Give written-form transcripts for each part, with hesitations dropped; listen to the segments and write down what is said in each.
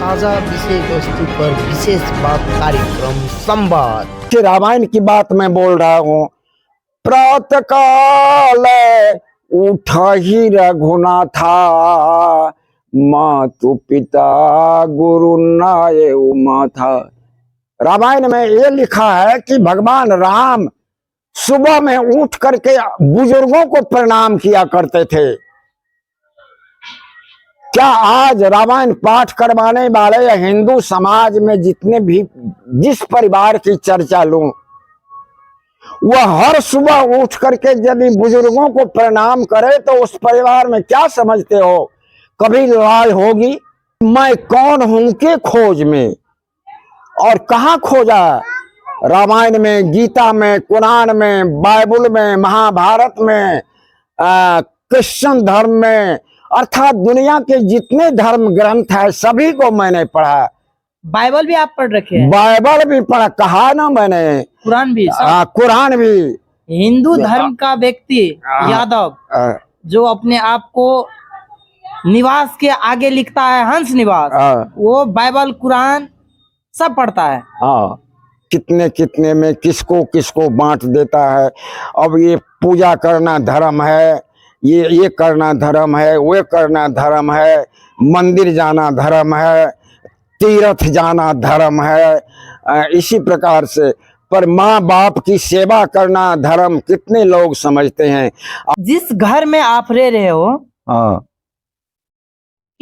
ताजा विषय वस्तु पर विशेष बात कार्यक्रम संवाद। रामायण की बात मैं बोल रहा हूँ। प्रातः काल उठा ही रघुनाथा, मातु पिता गुरु नाय उमाथा। रामायण में ये लिखा है कि भगवान राम सुबह में उठ करके बुजुर्गों को प्रणाम किया करते थे। क्या आज रामायण पाठ करवाने वाले या हिंदू समाज में जितने भी जिस परिवार की चर्चा लूं, वह हर सुबह उठ करके यदि बुजुर्गों को प्रणाम करे तो उस परिवार में क्या समझते हो, कभी लड़ाई होगी? मैं कौन हूं के खोज में, और कहाँ खोजा? रामायण में, गीता में, कुरान में, बाइबल में, महाभारत में, क्रिश्चियन धर्म में, अर्थात दुनिया के जितने धर्म ग्रंथ है सभी को मैंने पढ़ा। बाइबल भी आप पढ़ रखे हैं? बाइबल भी पढ़ा, कहा ना मैंने। कुरान भी? कुरान भी। हिंदू धर्म का व्यक्ति यादव जो अपने आप को निवास के आगे लिखता है हंस निवास, वो बाइबल कुरान सब पढ़ता है। हाँ, कितने कितने में किसको किसको बांट देता है। अब ये पूजा करना धर्म है, ये करना धर्म है, वो करना धर्म है, मंदिर जाना धर्म है, तीर्थ जाना धर्म है, इसी प्रकार से। पर माँ बाप की सेवा करना धर्म कितने लोग समझते हैं। जिस घर में आप रह रहे हो, हाँ,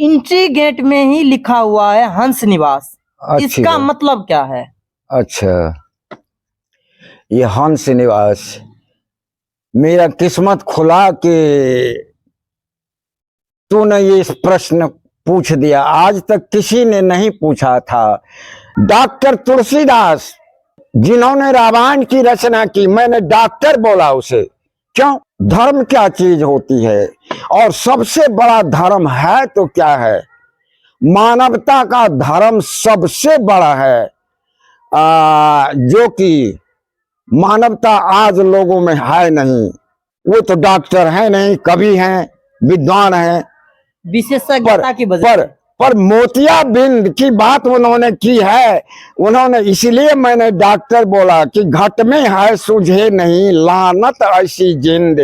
एंट्री गेट में ही लिखा हुआ है हंस निवास। इसका मतलब क्या है? अच्छा, ये हंस निवास मेरा किस्मत खुला कि तूने ये प्रश्न पूछ दिया। आज तक किसी ने नहीं पूछा था। डॉक्टर तुलसीदास जिन्होंने रामायण की रचना की, मैंने डॉक्टर बोला उसे। क्यों? धर्म क्या चीज होती है, और सबसे बड़ा धर्म है तो क्या है? मानवता का धर्म सबसे बड़ा है, जो कि मानवता आज लोगों में है नहीं। वो तो डॉक्टर है नहीं, कवि हैं, विद्वान हैं, विशेषज्ञता की वजह पर मोतियाबिंद की बात उन्होंने की है। उन्होंने इसलिए मैंने डॉक्टर बोला कि घट में है सुझे नहीं लानत ऐसी जिंद,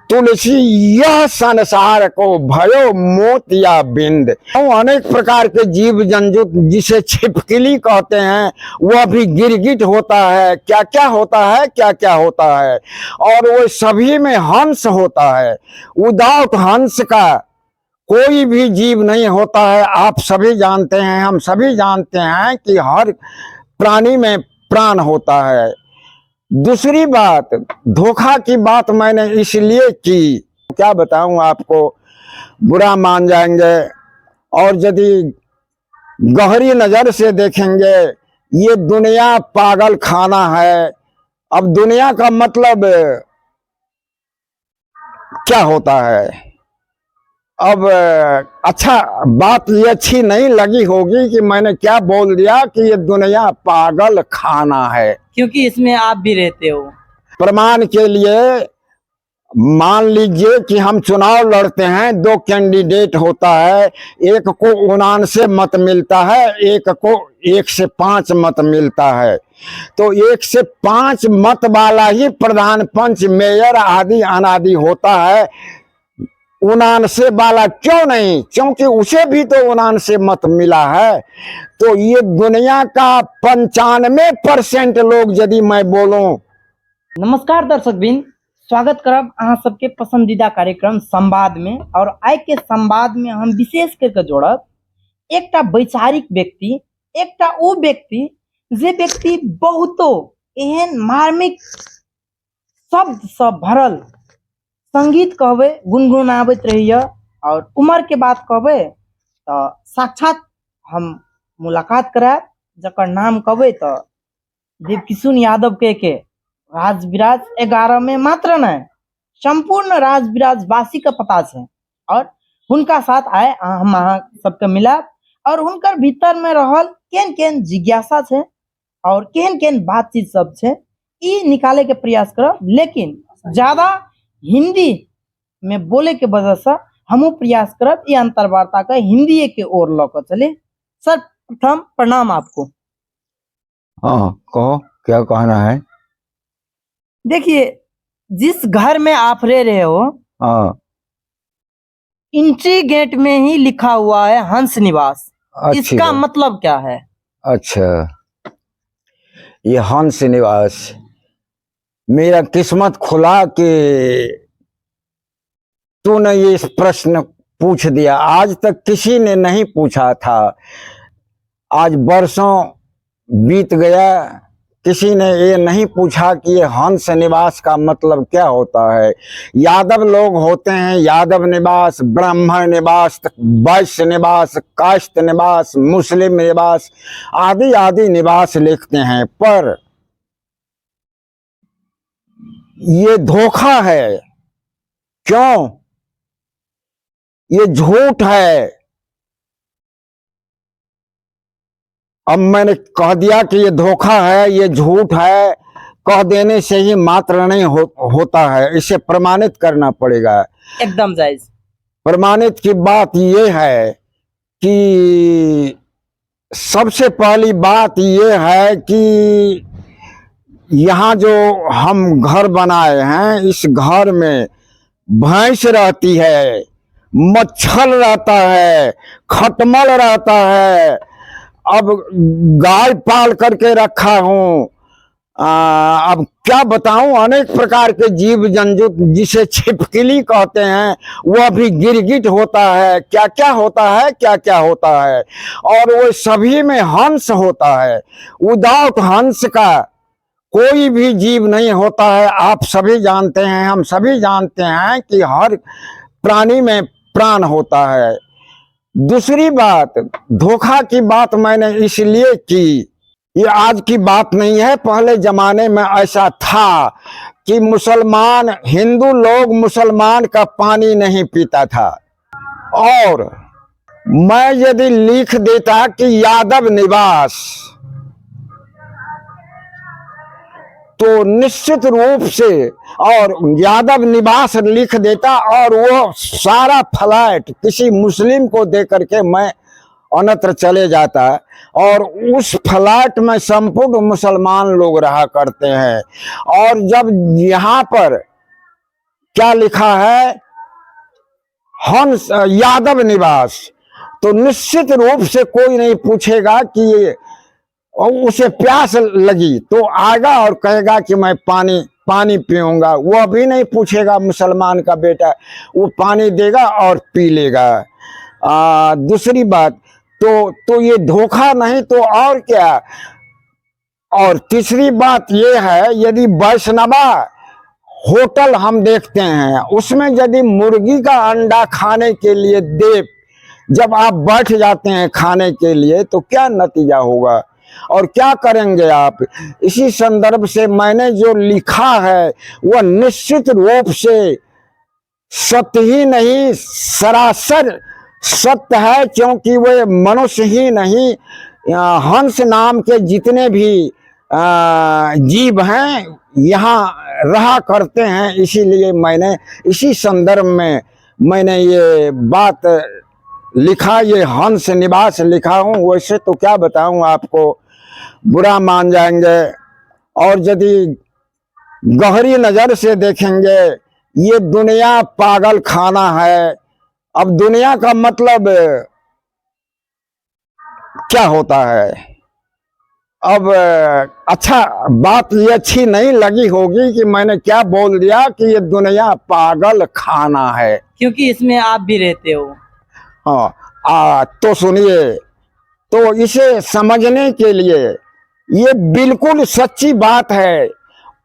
तुलसी यह संसार को भयो मोतियाबिंद। अनेक प्रकार के जीव जंतु जिसे छिपकली कहते हैं, वह भी गिरगिट होता है, क्या क्या होता है, क्या क्या होता है, और वो सभी में हंस होता है। विदाउट हंस का कोई भी जीव नहीं होता है। आप सभी जानते हैं, हम सभी जानते हैं कि हर प्राणी में प्राण होता है। दूसरी बात, धोखा की बात मैंने इसलिए की, क्या बताऊं आपको, बुरा मान जाएंगे, और यदि गहरी नजर से देखेंगे, ये दुनिया पागल खाना है। अब दुनिया का मतलब क्या होता है? अब अच्छा, बात ये अच्छी नहीं लगी होगी कि मैंने क्या बोल दिया कि ये दुनिया पागल खाना है, क्योंकि इसमें आप भी रहते हो। प्रमाण के लिए मान लीजिए कि हम चुनाव लड़ते हैं, दो कैंडिडेट होता है, एक को 79 मत मिलता है, एक को 1 से 5 मत मिलता है। तो 1 से 5 मत वाला ही प्रधान, पंच, मेयर आदि अनादि होता है। 79 वाला क्यों नहीं? क्योंकि उसे भी तो 79 मत मिला है। तो ये दुनिया का 95% लोग यदि मैं बोलूं। नमस्कार दर्शक बिन, स्वागत करब अहाँ सबके पसंदीदा कार्यक्रम संवाद में। और आइ के संवाद में हम विशेष करके जोड़ब एकटा वैचारिक व्यक्ति, एकटा वो व्यक्ति जे व्यक्ति बहुतो एहन मार्मिक शब्द सब भरल संगीत कहबे गुनगुनाबैत रहिए, और उम्र के बात कहबे तो साक्षात हम मुलाकात कराब, जकर नाम कहबे तो देवकिशुन यादव के राजविराज 11 में मात्र नहीं, संपूर्ण राजविराज वासी का पता है। और उनका साथ आए हम अहाँ सबके मिलाब, और उनकर भीतर में रहल केन केन जिज्ञासा है और केन केन बातचीत सब है, ई निकाले के प्रयास करब। लेकिन ज्यादा हिंदी में बोले के वजह से हम प्रयास करब ये अंतर्वार्ता का हिंदी के ओर लौक चले। सर प्रथम प्रणाम आपको। हाँ, कहो क्या कहना है। देखिए, जिस घर में आप रह रहे हो, हाँ, एंट्री गेट में ही लिखा हुआ है हंस निवास। अच्छी इसका बात। मतलब क्या है? अच्छा, ये हंस निवास, मेरा किस्मत खुला कि तूने ये इस प्रश्न पूछ दिया। आज तक किसी ने नहीं पूछा था। आज बरसों बीत गया, किसी ने ये नहीं पूछा कि ये हंस निवास का मतलब क्या होता है। यादव लोग होते हैं यादव निवास, ब्राह्मण निवास, वैश्य निवास, काष्ट निवास, मुस्लिम निवास, आदि आदि निवास लिखते हैं, पर ये धोखा है। क्यों? ये झूठ है। अब मैंने कह दिया कि ये धोखा है, ये झूठ है। कह देने से ही मात्र नहीं होता है, इसे प्रमाणित करना पड़ेगा। एकदम जायज। प्रमाणित की बात ये है कि सबसे पहली बात ये है कि यहाँ जो हम घर बनाए हैं, इस घर में भैंस रहती है, मच्छर रहता है, खटमल रहता है। अब गाय पाल करके रखा हूं। अब क्या बताऊं, अनेक प्रकार के जीव जंतु, जिसे छिपकली कहते हैं, वह भी गिरगिट होता है, क्या क्या होता है, क्या क्या होता है। और वो सभी में हंस होता है। विदाउट हंस का कोई भी जीव नहीं होता है। आप सभी जानते हैं, हम सभी जानते हैं कि हर प्राणी में प्राण होता है। दूसरी बात, धोखा की बात मैंने इसलिए की, ये आज की बात नहीं है, पहले जमाने में ऐसा था कि मुसलमान, हिंदू लोग मुसलमान का पानी नहीं पीता था। और मैं यदि लिख देता कि यादव निवास, तो निश्चित रूप से, और यादव निवास लिख देता और वो सारा फ्लैट किसी मुस्लिम को दे करके मैं अन्यत्र चले जाता, और उस फ्लैट में संपूर्ण मुसलमान लोग रहा करते हैं। और जब यहाँ पर क्या लिखा है, हंस यादव निवास, तो निश्चित रूप से कोई नहीं पूछेगा कि और उसे प्यास लगी तो आएगा और कहेगा कि मैं पानी पीऊंगा। वह भी नहीं पूछेगा, मुसलमान का बेटा, वो पानी देगा और पी लेगा। दूसरी बात, तो ये धोखा नहीं तो और क्या। और तीसरी बात ये है, यदि वैष्णवा होटल हम देखते हैं, उसमें यदि मुर्गी का अंडा खाने के लिए दे, जब आप बैठ जाते हैं खाने के लिए, तो क्या नतीजा होगा और क्या करेंगे आप। इसी संदर्भ से मैंने जो लिखा है वह निश्चित रूप से सत्य ही नहीं, सरासर सत्य है, क्योंकि वे मनुष्य ही नहीं, हंस नाम के जितने भी जीव हैं यहाँ रहा करते हैं। इसीलिए मैंने इसी संदर्भ में मैंने ये बात लिखा, ये हंस निवास लिखा हूँ। वैसे तो क्या बताऊँ आपको, बुरा मान जाएंगे। और यदि गहरी नजर से देखेंगे, ये दुनिया पागल खाना है। अब दुनिया का मतलब क्या होता है। अब अच्छा, बात ये अच्छी नहीं लगी होगी कि मैंने क्या बोल दिया कि ये दुनिया पागल खाना है, क्योंकि इसमें आप भी रहते हो। हाँ, तो सुनिए, तो इसे समझने के लिए ये बिल्कुल सच्ची बात है,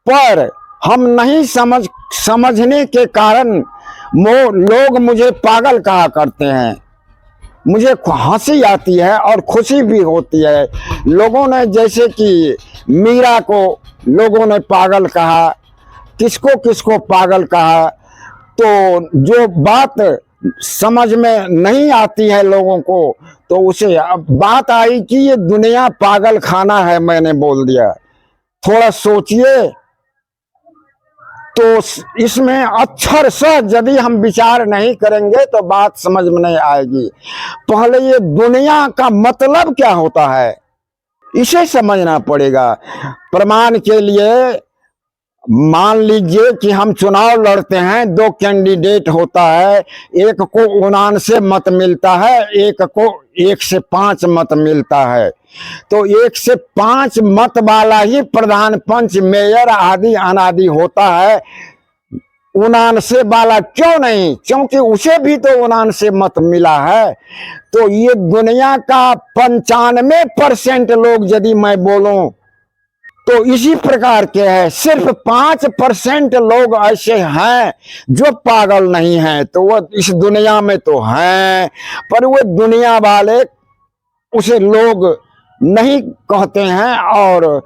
पर हम नहीं समझने के कारण लोग मुझे पागल कहा करते हैं। मुझे हंसी आती है और खुशी भी होती है। लोगों ने जैसे कि मीरा को लोगों ने पागल कहा, किसको किसको पागल कहा। तो जो बात समझ में नहीं आती है लोगों को, तो उसे अब बात आई कि ये दुनिया पागल खाना है, मैंने बोल दिया। थोड़ा सोचिए तो इसमें अक्षर से यदि हम विचार नहीं करेंगे तो बात समझ में नहीं आएगी। पहले ये दुनिया का मतलब क्या होता है इसे समझना पड़ेगा। प्रमाण के लिए मान लीजिए कि हम चुनाव लड़ते हैं, दो कैंडिडेट होता है, एक को 79 मत मिलता है, एक को 1 से 5 मत मिलता है। तो 1 से 5 मत वाला ही प्रधान, पंच, मेयर आदि अनादि होता है। 79 वाला क्यों नहीं? क्योंकि उसे भी तो 79 मत मिला है। तो ये दुनिया का 95% लोग यदि मैं बोलूं तो इसी प्रकार के हैं। सिर्फ 5% लोग ऐसे हैं जो पागल नहीं हैं, तो वो इस दुनिया में तो हैं, पर वो दुनिया वाले उसे लोग नहीं कहते हैं। और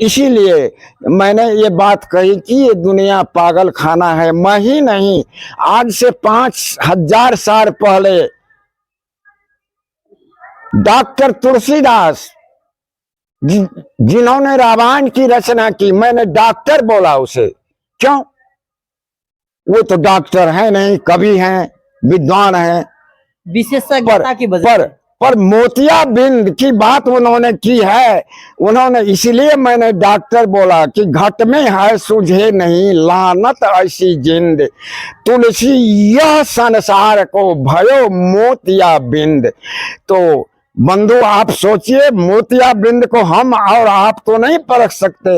इसीलिए मैंने ये बात कही कि ये दुनिया पागल खाना है। मैं ही नहीं, आज से 5000 साल पहले डॉक्टर तुलसीदास जिन्होंने रामायण की रचना की, मैंने डॉक्टर बोला उसे, क्यों? वो तो डॉक्टर है नहीं, कवि हैं, विद्वान हैं, विशेषज्ञता की वजह पर मोतियाबिंद की बात उन्होंने की है। उन्होंने इसलिए मैंने डॉक्टर बोला कि घट में है सुझे नहीं, लानत ऐसी जिंद, तुलसी यह संसार को भयो मोतियाबिंद। तो बंधु आप सोचिए, मोतियाबिंद को हम और आप तो नहीं परख सकते,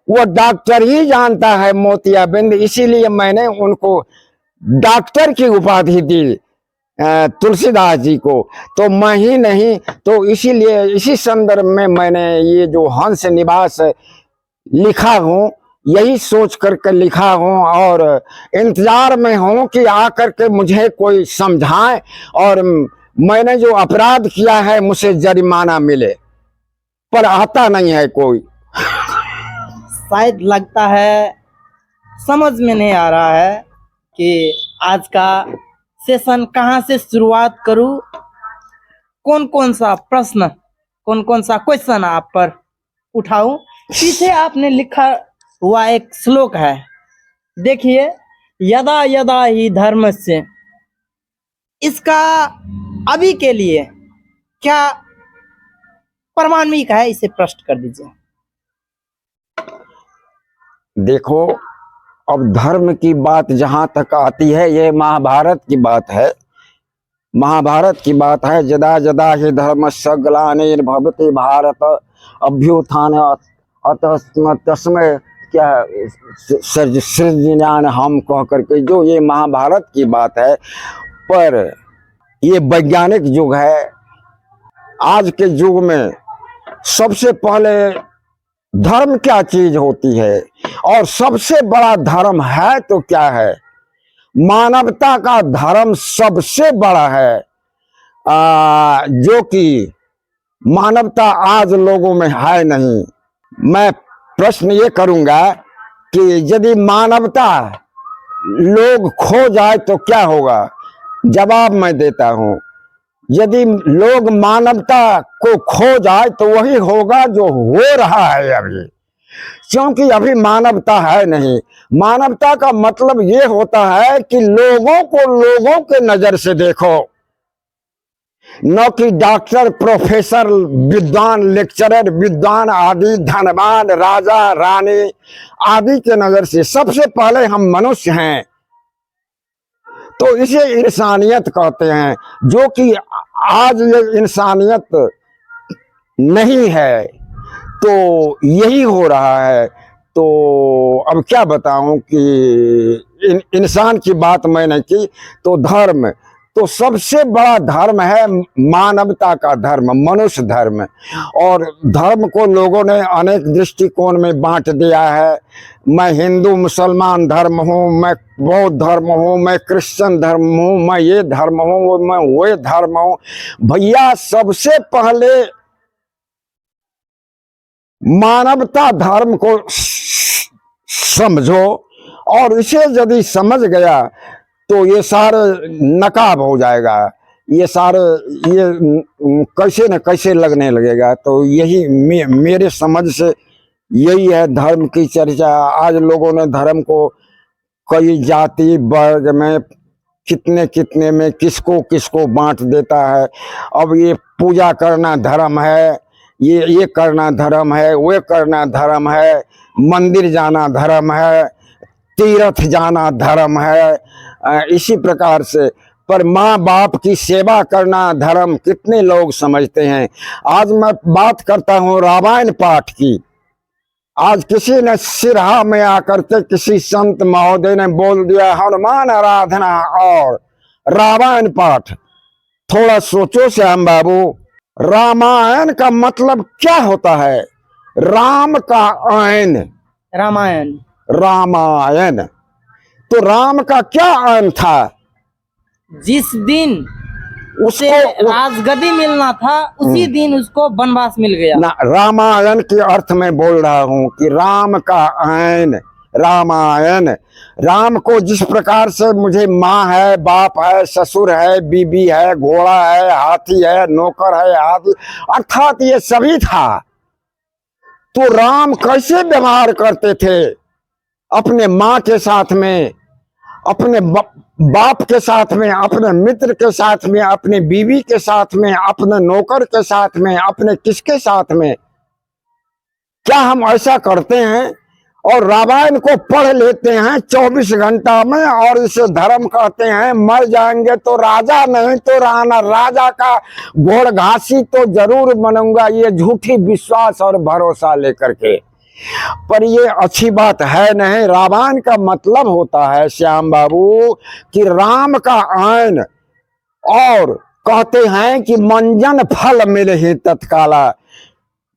वो डॉक्टर ही जानता है मोतियाबिंद। इसीलिए मैंने उनको डॉक्टर की उपाधि दी तुलसीदास जी को। तो मैं ही नहीं, तो इसीलिए इसी संदर्भ में मैंने ये जो हंस निवास लिखा हूँ, यही सोच करके लिखा हूँ और इंतजार में हूँ कि आकर के मुझे कोई समझाए और मैंने जो अपराध किया है मुझे जरिमाना मिले, पर आता नहीं है कोई। शायद लगता है समझ में नहीं आ रहा है कि आज का सेशन कहाँ से शुरुआत करूं, कौन कौन सा प्रश्न, कौन कौन सा क्वेश्चन आप पर उठाऊं। पीछे आपने लिखा हुआ एक श्लोक है, देखिए, यदा यदा ही धर्म से, इसका अभी के लिए क्या प्रमाणिक है, इसे प्रश्न कर दीजिए। देखो, अब धर्म की बात जहां तक आती है, ये महाभारत की बात है। महाभारत की बात है, जदा जदा ही धर्मस्य ग्लानिर्भवति भारत अभ्युत्थान तस्मै क्या सृजनान हम कह करके, जो ये महाभारत की बात है। पर ये वैज्ञानिक युग है। आज के युग में सबसे पहले धर्म क्या चीज होती है और सबसे बड़ा धर्म है तो क्या है? मानवता का धर्म सबसे बड़ा है, जो कि मानवता आज लोगों में है नहीं। मैं प्रश्न ये करूंगा कि यदि मानवता लोग खो जाए तो क्या होगा? जवाब मैं देता हूं, यदि लोग मानवता को खो जाए तो वही होगा जो हो रहा है अभी, क्योंकि अभी मानवता है नहीं। मानवता का मतलब ये होता है कि लोगों को लोगों के नजर से देखो, न कि डॉक्टर, प्रोफेसर, विद्वान, लेक्चरर, विद्वान आदि, धनवान, राजा, रानी आदि के नजर से। सबसे पहले हम मनुष्य हैं, तो इसे इंसानियत कहते हैं, जो कि आज ये इंसानियत नहीं है। तो यही हो रहा है। तो अब क्या बताऊं कि इंसान की बात मैंने की, तो धर्म, तो सबसे बड़ा धर्म है मानवता का धर्म, मनुष्य धर्म। और धर्म को लोगों ने अनेक दृष्टिकोण में बांट दिया है। मैं हिंदू मुसलमान धर्म हूँ, मैं बौद्ध धर्म हूँ, मैं क्रिश्चियन धर्म हूँ, मैं ये धर्म हूँ, मैं वो धर्म हूँ। भैया, सबसे पहले मानवता धर्म को समझो, और इसे यदि समझ गया तो ये सारे नकाब हो जाएगा, ये सारे ये कैसे न कैसे लगने लगेगा। तो यही मेरे समझ से यही है धर्म की चर्चा। आज लोगों ने धर्म को कई जाति वर्ग में कितने कितने में किसको किसको बांट देता है। अब ये पूजा करना धर्म है, ये करना धर्म है, वो करना धर्म है, मंदिर जाना धर्म है, तीर्थ जाना धर्म है, इसी प्रकार से। पर माँ बाप की सेवा करना धर्म कितने लोग समझते हैं। आज मैं बात करता हूँ रामायण पाठ की। आज किसी ने सिरहा में आकर के किसी संत महोदय ने बोल दिया हनुमान आराधना और रामायण पाठ। थोड़ा सोचो श्याम बाबू, रामायण का मतलब क्या होता है? राम का आयन, रामायण। रामायण। तो राम का क्या आयन था? जिस दिन उसे उसको राजगद्दी मिलना था उसी दिन उसको वनवास मिल गया ना। रामायण के अर्थ में बोल रहा हूं कि राम का आयन, रामायण। राम को जिस प्रकार से मुझे माँ है, बाप है, ससुर है, बीबी है, घोड़ा है, हाथी है, नौकर है आदि, अर्थात ये सभी था। तो राम कैसे व्यवहार करते थे अपने माँ के साथ में, अपने बाप के साथ में, अपने मित्र के साथ में, अपने बीवी के साथ में, अपने नौकर के साथ में, अपने किसके साथ में? क्या हम ऐसा करते हैं? और रामायण को पढ़ लेते हैं 24 घंटा में और इसे धर्म कहते हैं। मर जाएंगे तो राजा, नहीं तो राणा, राजा का घोड़ घासी तो जरूर बनूंगा, ये झूठी विश्वास और भरोसा लेकर के। पर ये अच्छी बात है नहीं। रामायण का मतलब होता है श्याम बाबू कि राम का आयन, और कहते हैं कि मंजन फल मिले ही तत्काला।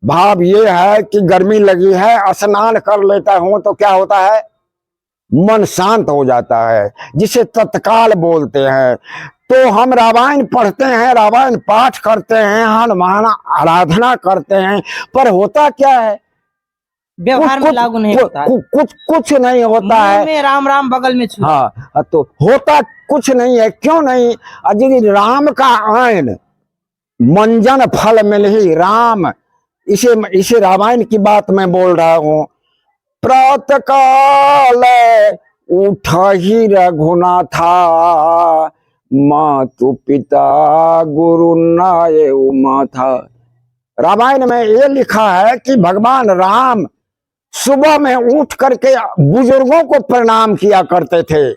भाव ये है कि गर्मी लगी है, स्नान कर लेता हूं तो क्या होता है? मन शांत हो जाता है, जिसे तत्काल बोलते हैं। तो हम रामायण पढ़ते हैं, रामायण पाठ करते हैं, हनुमान आराधना करते हैं, पर होता क्या है? व्यवहार में लागू नहीं होता है। कुछ नहीं होता है। में राम राम बगल में छुरा। हाँ, तो होता कुछ नहीं है। क्यों नहीं? यदि राम का आयन मंजन फल मिल ही राम, इसे रामायण की बात मैं बोल रहा हूं। प्रातः काल उठा ही रघुनाथा, मातु पिता गुरु नाय उमाथा। रामायण में ये लिखा है कि भगवान राम सुबह में उठ करके बुजुर्गों को प्रणाम किया करते थे।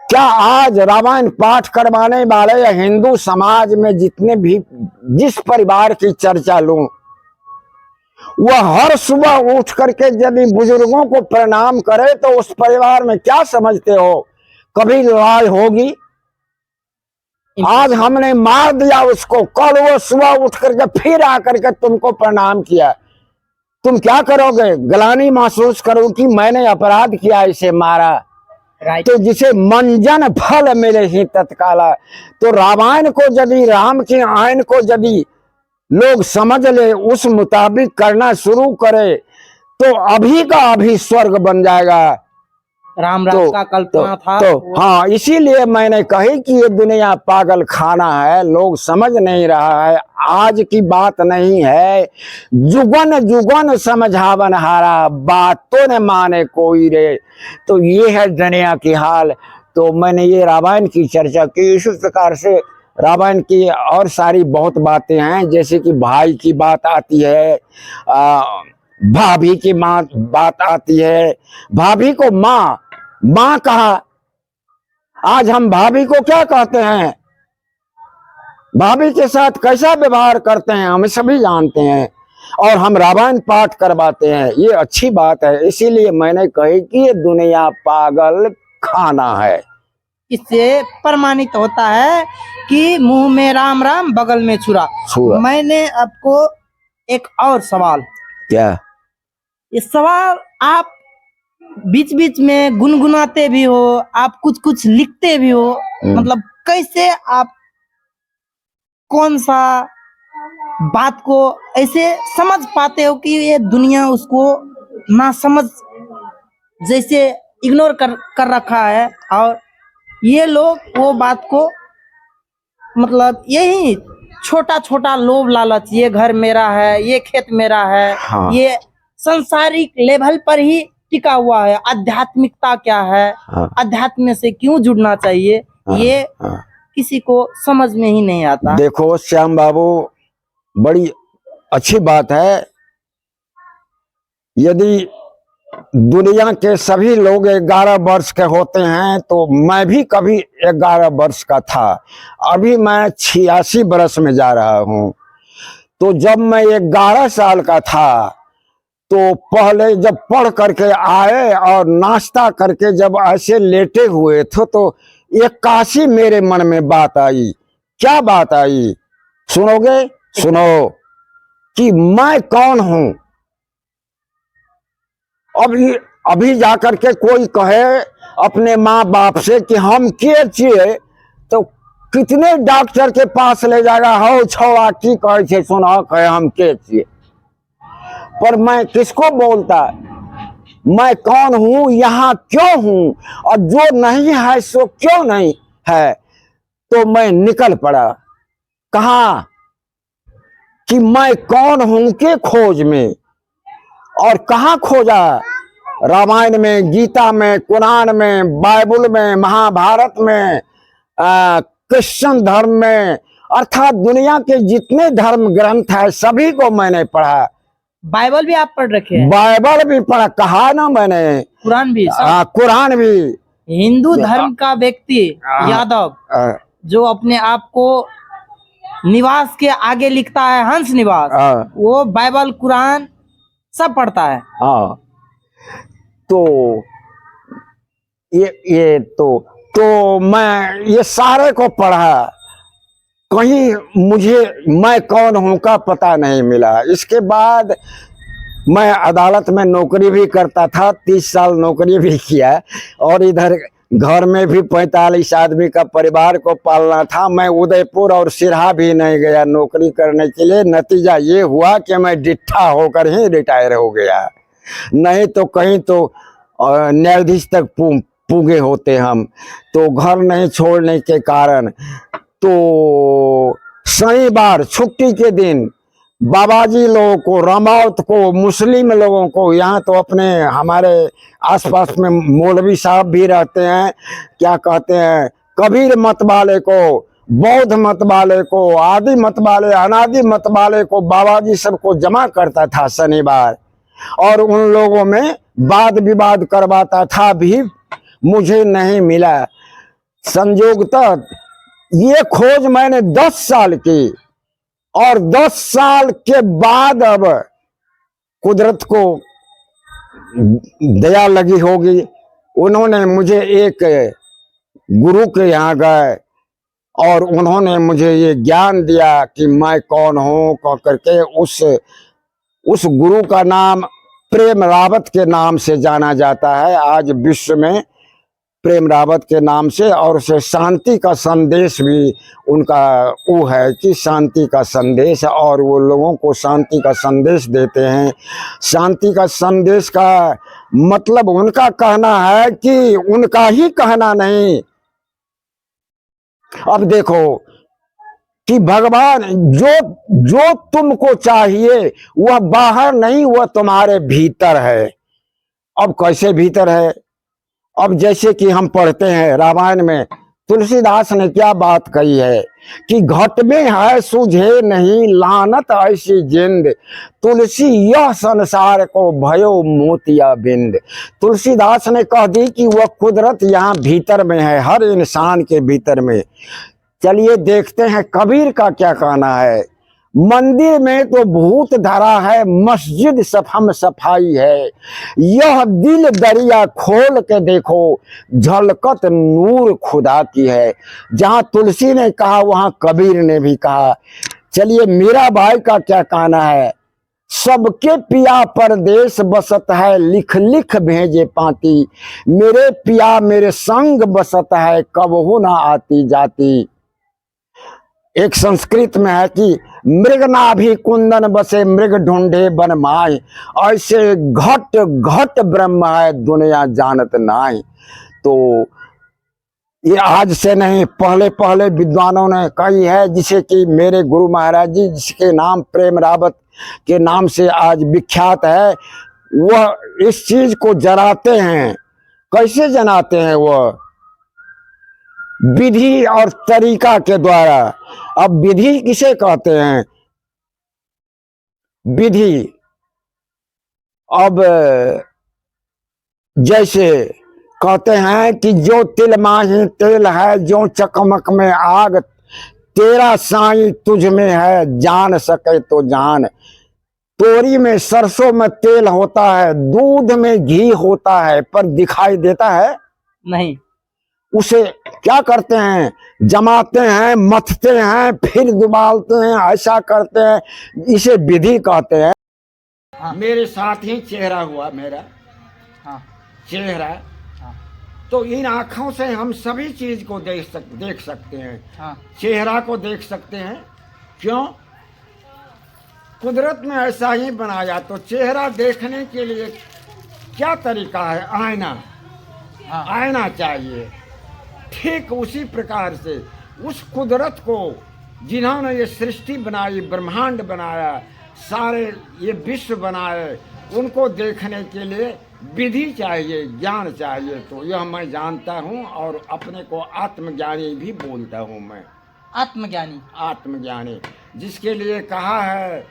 क्या आज रामायण पाठ करवाने वाले या हिंदू समाज में जितने भी, जिस परिवार की चर्चा लूं, वह हर सुबह उठ करके यदि बुजुर्गों को प्रणाम करे तो उस परिवार में क्या समझते हो, कभी लड़ाई होगी? आज हमने मार दिया उसको, कल वो सुबह उठ करके फिर आकर के तुमको प्रणाम किया, तुम क्या करोगे? ग्लानि महसूस करो कि मैंने अपराध किया, इसे मारा। तो जिसे मंजन फल मिले ही तत्काला। तो रामायण को यदि, राम के आयन को यदि लोग समझ ले, उस मुताबिक करना शुरू करे, तो अभी का अभी स्वर्ग बन जाएगा। राम राम का कल्पना था। हाँ, इसीलिए मैंने कही कि ये दुनिया पागल खाना है, लोग समझ नहीं रहा है। आज की बात नहीं है, जुगन जुगन समझावन हारा, बातों ने माने कोई रे। तो ये है दुनिया की हाल। तो मैंने ये रामायण की चर्चा की। इसी प्रकार से रामायण की और सारी बहुत बातें हैं, जैसे कि भाई की बात आती है, भाभी की बात आती है। भाभी को माँ कहा, आज हम भाभी को क्या कहते हैं, भाभी के साथ कैसा व्यवहार करते हैं, हम सभी जानते हैं। और हम रामायण पाठ करवाते हैं, ये अच्छी बात है। इसीलिए मैंने कही कि ये दुनिया पागल खाना है। इससे प्रमाणित होता है कि मुंह में राम राम बगल में छुरा। मैंने आपको एक और सवाल। क्या? इस सवाल आप बीच बीच में गुनगुनाते भी हो, आप कुछ कुछ लिखते भी हो, मतलब कैसे आप कौन सा बात को ऐसे समझ पाते हो कि ये दुनिया उसको ना समझ, जैसे इग्नोर कर रखा है, और ये लोग वो बात को, मतलब यही छोटा छोटा लोभ लालच, ये घर मेरा है, ये खेत मेरा है, हाँ। ये संसारिक लेवल पर ही टिका हुआ है। आध्यात्मिकता क्या है, हाँ, अध्यात्म से क्यों जुड़ना चाहिए, हाँ, ये हाँ। किसी को समझ में ही नहीं आता। देखो श्याम बाबू, बड़ी अच्छी बात है। यदि दुनिया के सभी लोग 11 वर्ष के होते हैं तो मैं भी कभी 11 वर्ष का था। अभी मैं 86 वर्ष में जा रहा हूं। तो जब मैं 11 साल का था तो पहले जब पढ़ करके आए और नाश्ता करके जब ऐसे लेटे हुए थे तो 81 मेरे मन में बात आई। क्या बात आई सुनोगे? सुनो कि मैं कौन हूं। अभी अभी जाकर के कोई कहे अपने माँ बाप से कि हम के छिए तो कितने डॉक्टर के पास ले जाएगा, हो छवा की कहे छे सुना कहे हम के छिए। पर मैं किसको बोलता, मैं कौन हूं, यहां क्यों हूं, और जो नहीं है सो क्यों नहीं है। तो मैं निकल पड़ा कहा कि मैं कौन हूं के खोज में। और कहाँ खोजा? रामायण में, गीता में, कुरान में, बाइबल में, महाभारत में, क्रिश्चियन धर्म में, अर्थात दुनिया के जितने धर्म ग्रंथ है सभी को मैंने पढ़ा। बाइबल भी आप पढ़ रखे हैं? बाइबल भी पढ़ा, कहा ना मैंने, कुरान भी? कुरान भी। हिंदू धर्म का व्यक्ति यादव जो अपने आप को निवास के आगे लिखता है हंस निवास, वो बाइबल कुरान सब पढ़ता है। हाँ, तो तो मैं ये सारे को पढ़ा, कहीं मुझे मैं कौन हूं का पता नहीं मिला। इसके बाद मैं अदालत में नौकरी भी करता था, 30 साल नौकरी भी किया, और इधर घर में भी 45 आदमी का परिवार को पालना था। मैं उदयपुर और सिरहा भी नहीं गया नौकरी करने के लिए। नतीजा ये हुआ कि मैं डिट्ठा होकर ही रिटायर हो गया, नहीं तो कहीं तो न्यायाधीश तक पूगे होते हम। तो घर नहीं छोड़ने के कारण, तो शनिवार छुट्टी के दिन बाबाजी लोगों को, रमावत को, मुस्लिम लोगों को, यहाँ तो अपने हमारे आसपास में मौलवी साहब भी रहते हैं, क्या कहते हैं, कबीर मत वाले को, बौद्ध मत वाले को, आदि मत वाले, अनादि मत वाले को बाबाजी सबको जमा करता था शनिवार, और उन लोगों में वाद विवाद करवाता था। भी मुझे नहीं मिला। संयोगतः ये खोज मैंने 10 साल की, और 10 साल के बाद अब कुदरत को दया लगी होगी, उन्होंने मुझे एक गुरु के यहाँ गए और उन्होंने मुझे ये ज्ञान दिया कि मैं कौन हूँ कह करके। उस गुरु का नाम प्रेम रावत के नाम से जाना जाता है आज विश्व में, प्रेम रावत के नाम से। और उसे शांति का संदेश भी उनका वो है कि शांति का संदेश, और वो लोगों को शांति का संदेश देते हैं। शांति का संदेश का मतलब उनका कहना है कि उनका ही कहना नहीं। अब देखो कि भगवान जो तुमको चाहिए वह बाहर नहीं, वह तुम्हारे भीतर है। अब कैसे भीतर है? अब जैसे कि हम पढ़ते हैं रामायण में, तुलसीदास ने क्या बात कही है कि घट में है सूझे नहीं लानत ऐसी जिंद, तुलसी यह संसार को भयो मोतिया बिंद। तुलसीदास ने कह दी कि वह कुदरत यहाँ भीतर में है, हर इंसान के भीतर में। चलिए देखते हैं कबीर का क्या कहना है। मंदिर में तो भूत धरा है, मस्जिद सफम सफाई है, यह दिल दरिया खोल के देखो झलकत नूर खुदा की है। जहां तुलसी ने कहा वहां कबीर ने भी कहा। चलिए मीरा बाई का क्या कहना है। सबके पिया परदेश बसत है, लिख लिख भेजे पाती, मेरे पिया मेरे संग बसत है, कबहू ना आती जाती। एक संस्कृत में है कि मृग नाभि कुंदन बसे मृग ढूंढे बन माय, ऐसे घट घट ब्रह्म है दुनिया जानत नाय। तो ये आज से नहीं, पहले पहले विद्वानों ने कही है, जिसे कि मेरे गुरु महाराज जी, जिसके नाम प्रेम रावत के नाम से आज विख्यात है, वह इस चीज को जलाते हैं। कैसे जलाते हैं? वह विधि और तरीका के द्वारा। अब विधि किसे कहते हैं? विधि, अब जैसे कहते हैं कि जो तिल माही तेल है, जो चकमक में आग, तेरा साईं तुझ में है, जान सके तो जान। तोरी में सरसों में तेल होता है, दूध में घी होता है, पर दिखाई देता है नहीं। उसे क्या करते हैं? जमाते हैं, मथते हैं, फिर दुबालते हैं, ऐसा करते हैं। इसे विधि कहते हैं। हाँ। मेरे साथ ही चेहरा हुआ मेरा। हाँ। चेहरा। हाँ। तो इन आँखों से हम सभी चीज को देख सकते हैं। हाँ। चेहरा को देख सकते हैं। क्यों? कुदरत ने ऐसा ही बनाया। तो चेहरा देखने के लिए क्या तरीका है? आईना। हाँ। आईना चाहिए। ठीक उसी प्रकार से उस कुदरत को, जिन्होंने ये सृष्टि बनाई, ब्रह्मांड बनाया, सारे ये विश्व बनाए, उनको देखने के लिए विधि चाहिए, ज्ञान चाहिए। तो यह मैं जानता हूँ और अपने को आत्मज्ञानी भी बोलता हूँ मैं। आत्मज्ञानी। आत्मज्ञानी, जिसके लिए कहा है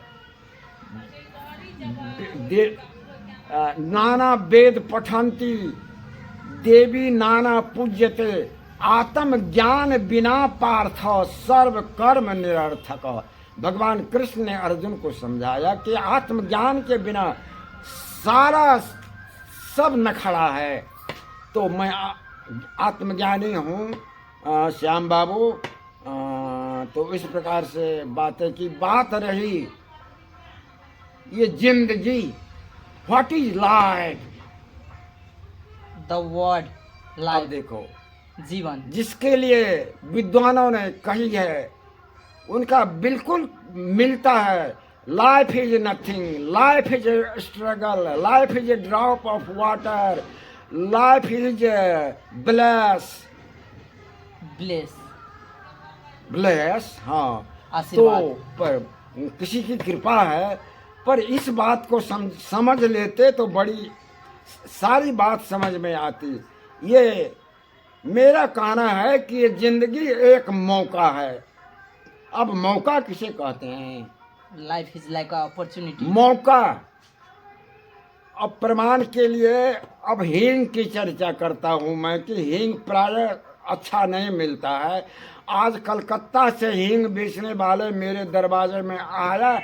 नाना वेद पठंती देवी नाना पूज्यते, आत्म ज्ञान बिना पार्थ सर्व कर्म निरर्थक। भगवान कृष्ण ने अर्जुन को समझाया कि आत्मज्ञान के बिना सारा सब नखड़ा है। तो मैं आत्मज्ञानी हूँ श्याम बाबू। तो इस प्रकार से बातें की बात रही ये जिंदगी। What is life? The word अब लाइफ, देखो, जीवन। जिसके लिए विद्वानों ने कही है उनका बिल्कुल मिलता है। Life is nothing, life is a struggle, life is a drop of water, life is bless. Bless, bless, हाँ। तो आशीर्वाद। पर किसी की कृपा है, पर इस बात को समझ लेते तो बड़ी सारी बात समझ में आती। ये मेरा कहना है कि ये जिंदगी एक मौका है। अब मौका किसे कहते हैं? Life is like opportunity. मौका। अब प्रमाण के लिए अब हींग की चर्चा करता हूं मैं कि हींग प्रायः अच्छा नहीं मिलता है। आज कलकत्ता से हींग बेचने वाले मेरे दरवाजे में आया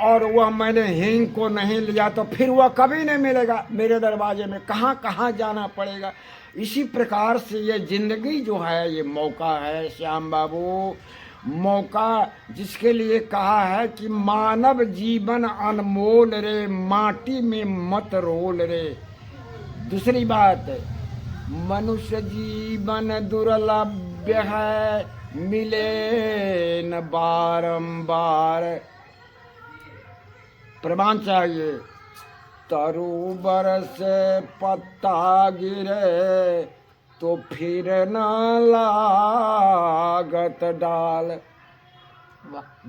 और वह मैंने हींग को नहीं लिया तो फिर वह कभी नहीं मिलेगा मेरे दरवाजे में। कहाँ कहाँ जाना पड़ेगा। इसी प्रकार से ये जिंदगी जो है ये मौका है श्याम बाबू। मौका, जिसके लिए कहा है कि मानव जीवन अनमोल रे, माटी में मत रोल रे। दूसरी बात, मनुष्य जीवन दुर्लभ है, मिले न बारंबार। प्रमाण चाहिए। तरुबर से पत्ता गिरे तो फिर न लागत डाल।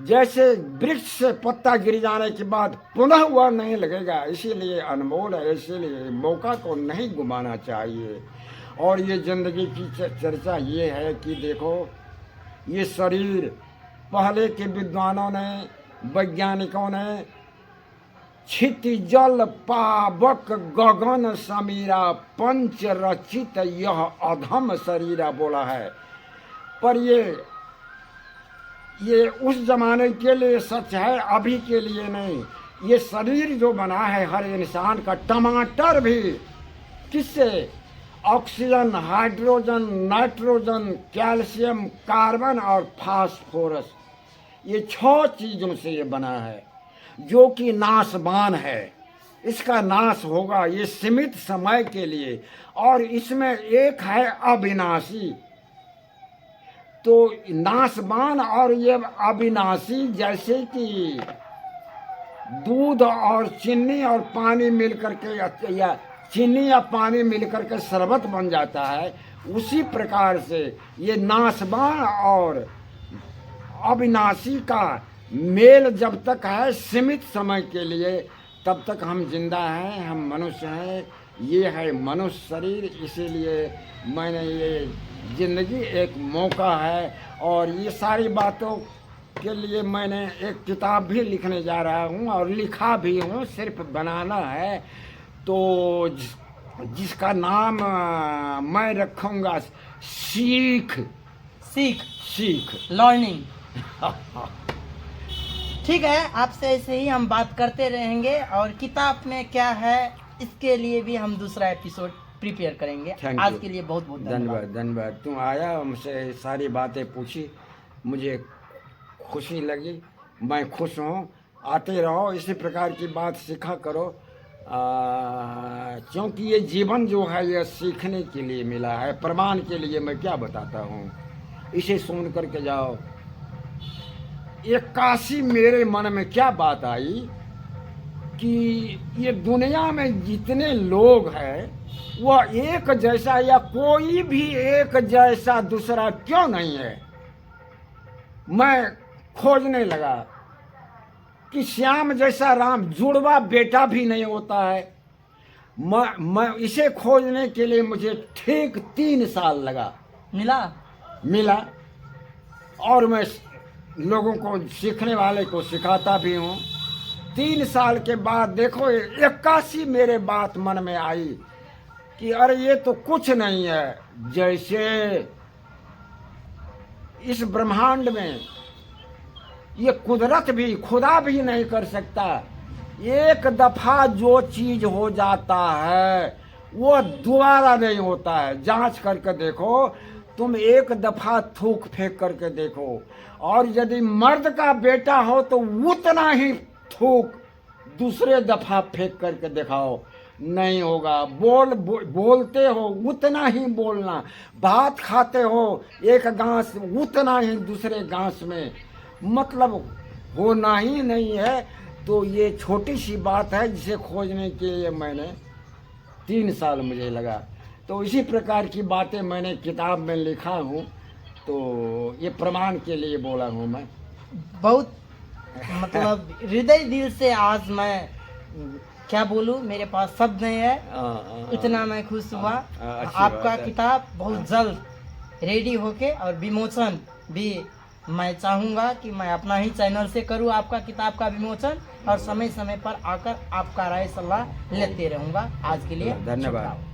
जैसे वृक्ष से पत्ता गिर जाने के बाद पुनः वह नहीं लगेगा, इसीलिए अनमोल है। इसीलिए मौका को नहीं गुमाना चाहिए। और ये जिंदगी की चर्चा ये है कि देखो, ये शरीर पहले के विद्वानों ने, वैज्ञानिकों ने क्षिति जल पावक गगन समीरा, पंच रचित यह अधम शरीरा बोला है। पर ये उस जमाने के लिए सच है, अभी के लिए नहीं। ये शरीर जो बना है हर इंसान का, टमाटर भी किससे? Oxygen, hydrogen, nitrogen, calcium, carbon और फास्फोरस, ये 6 चीजों से ये बना है, जो कि नाशवान है। इसका नाश होगा, ये सीमित समय के लिए। और इसमें एक है अविनाशी। तो नाशवान और ये अविनाशी, जैसे कि दूध और चीनी और पानी मिलकर के, या चीनी या पानी मिलकर के शरबत बन जाता है, उसी प्रकार से ये नाशवान और अविनाशी का मेल जब तक है सीमित समय के लिए, तब तक हम जिंदा हैं, हम मनुष्य हैं। ये है मनुष्य शरीर, इसीलिए मैंने ये ज़िंदगी एक मौका है और ये सारी बातों के लिए मैंने एक किताब भी लिखने जा रहा हूँ और लिखा भी हूँ, सिर्फ बनाना है। तो जिसका नाम मैं रखूँगा सीख सीख सीख। लर्निंग। ठीक है, आपसे ऐसे ही हम बात करते रहेंगे और किताब में क्या है इसके लिए भी हम दूसरा एपिसोड प्रिपेयर करेंगे। Thank आज you. के लिए बहुत बहुत धन्यवाद धन्यवाद। तुम आया, हमसे सारी बातें पूछी, मुझे खुशी लगी, मैं खुश हूँ। आते रहो, इसी प्रकार की बात सीखा करो, क्योंकि ये जीवन जो है ये सीखने के लिए मिला है, प्रमाण के लिए मैं क्या बताता हूँ, इसे सुन करके जाओ। 81 मेरे मन में क्या बात आई कि ये दुनिया में जितने लोग हैं वह एक जैसा या कोई भी एक जैसा दूसरा क्यों नहीं है। मैं खोजने लगा कि श्याम जैसा राम जुड़वा बेटा भी नहीं होता है। मैं इसे खोजने के लिए मुझे ठीक 3 साल लगा। मिला और मैं लोगों को, सीखने वाले को सिखाता भी हूँ। 3 साल के बाद देखो 81 मेरे बात मन में आई कि अरे ये तो कुछ नहीं है, जैसे इस ब्रह्मांड में ये कुदरत भी, खुदा भी नहीं कर सकता। एक दफा जो चीज हो जाता है वो दोबारा नहीं होता है। जांच करके देखो, तुम एक दफा थूक फेंक करके देखो, और यदि मर्द का बेटा हो तो उतना ही थूक दूसरे दफा फेंक करके दिखाओ, नहीं होगा। बोलते हो उतना ही बोलना, भात खाते हो एक गांस उतना ही दूसरे गांस में, मतलब होना ही नहीं है। तो ये छोटी सी बात है जिसे खोजने के लिए मैंने 3 साल मुझे लगा। तो इसी प्रकार की बातें मैंने किताब में लिखा हूँ, तो ये प्रमाण के लिए बोला हूँ मैं। बहुत मतलब हृदय दिल से आज मैं क्या बोलूं, मेरे पास शब्द नहीं है, इतना मैं खुश हुआ। आपका किताब बहुत जल्द रेडी होके और विमोचन भी मैं चाहूँगा कि मैं अपना ही चैनल से करूँ आपका किताब का विमोचन, और समय समय पर आकर आपका राय सलाह लेते रहूँगा। आज के लिए धन्यवाद।